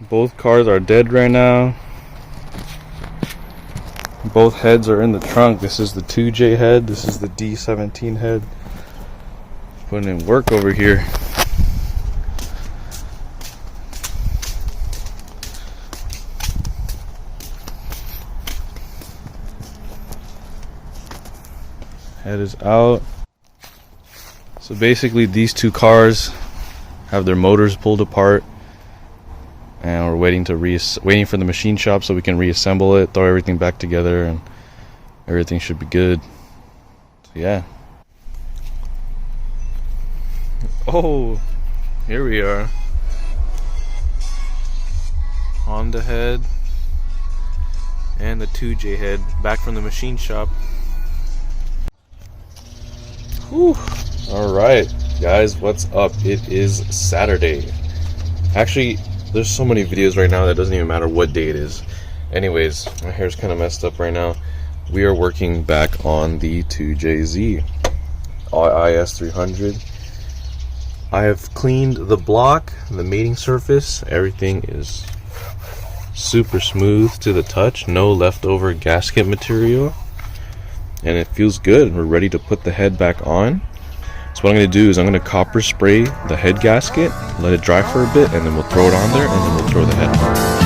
Both cars are dead right now. Both heads are in the trunk. This is the 2J head. This is the D17 head. Putting in work over here. Head is out. So basically these two cars have their motors pulled apart, and we're waiting for the machine shop so we can reassemble it, throw everything back together, and everything should be good. So yeah. Oh, here we are. Honda head and the 2J head back from the machine shop. Whew. Alright, guys, what's up? It is Saturday. Actually, there's so many videos right now that it doesn't even matter what day it is. Anyways, my hair's kind of messed up right now. We are working back on the 2JZ IS300. I have cleaned the block, the mating surface. Everything is super smooth to the touch. No leftover gasket material. And it feels good. We're ready to put the head back on. So what I'm going to do is I'm going to copper spray the head gasket, let it dry for a bit, and then we'll throw it on there, and then we'll throw the head on.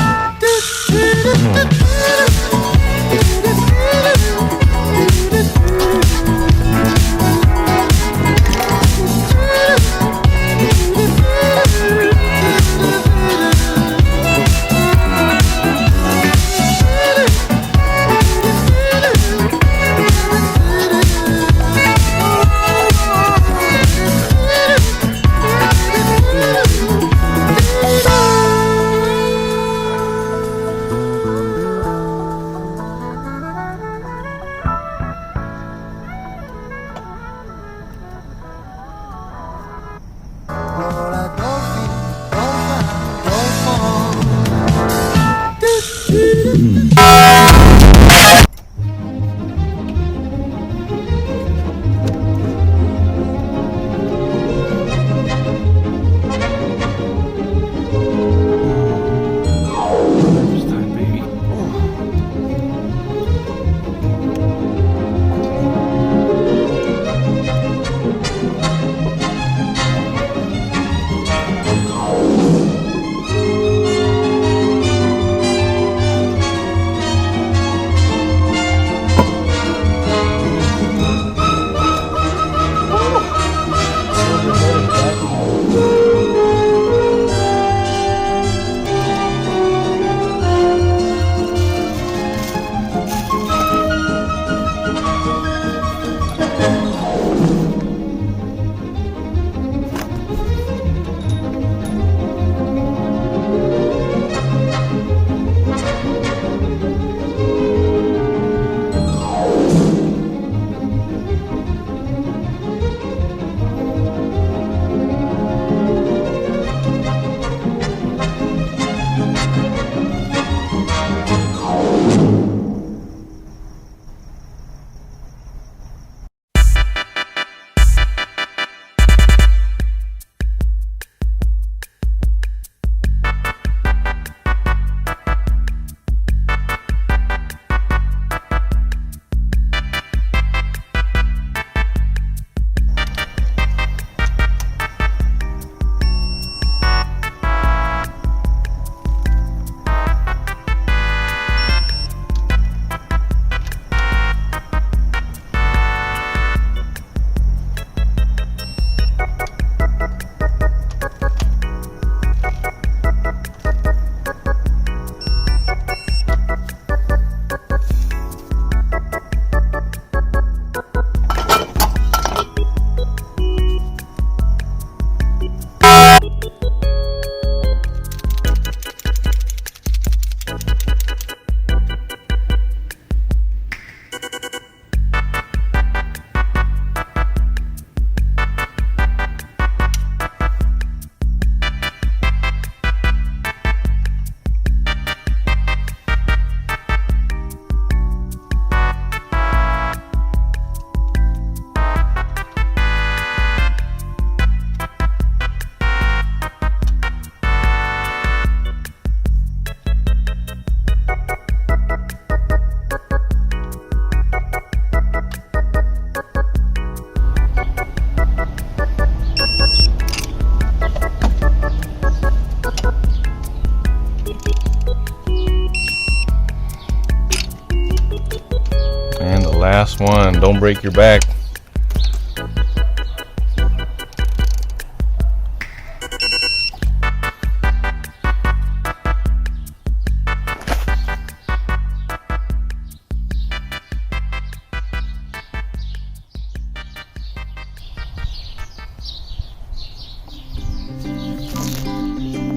Last one. Don't break your back.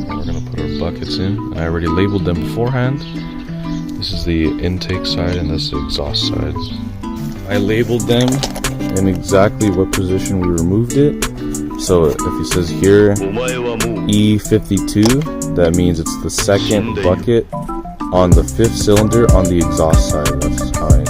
We're gonna put our buckets in. I already labeled them beforehand. This is the intake side and this is the exhaust side. I labeled them in exactly what position we removed it. So if it says here E52, that means it's the second bucket on the 5th cylinder on the exhaust side. That's how I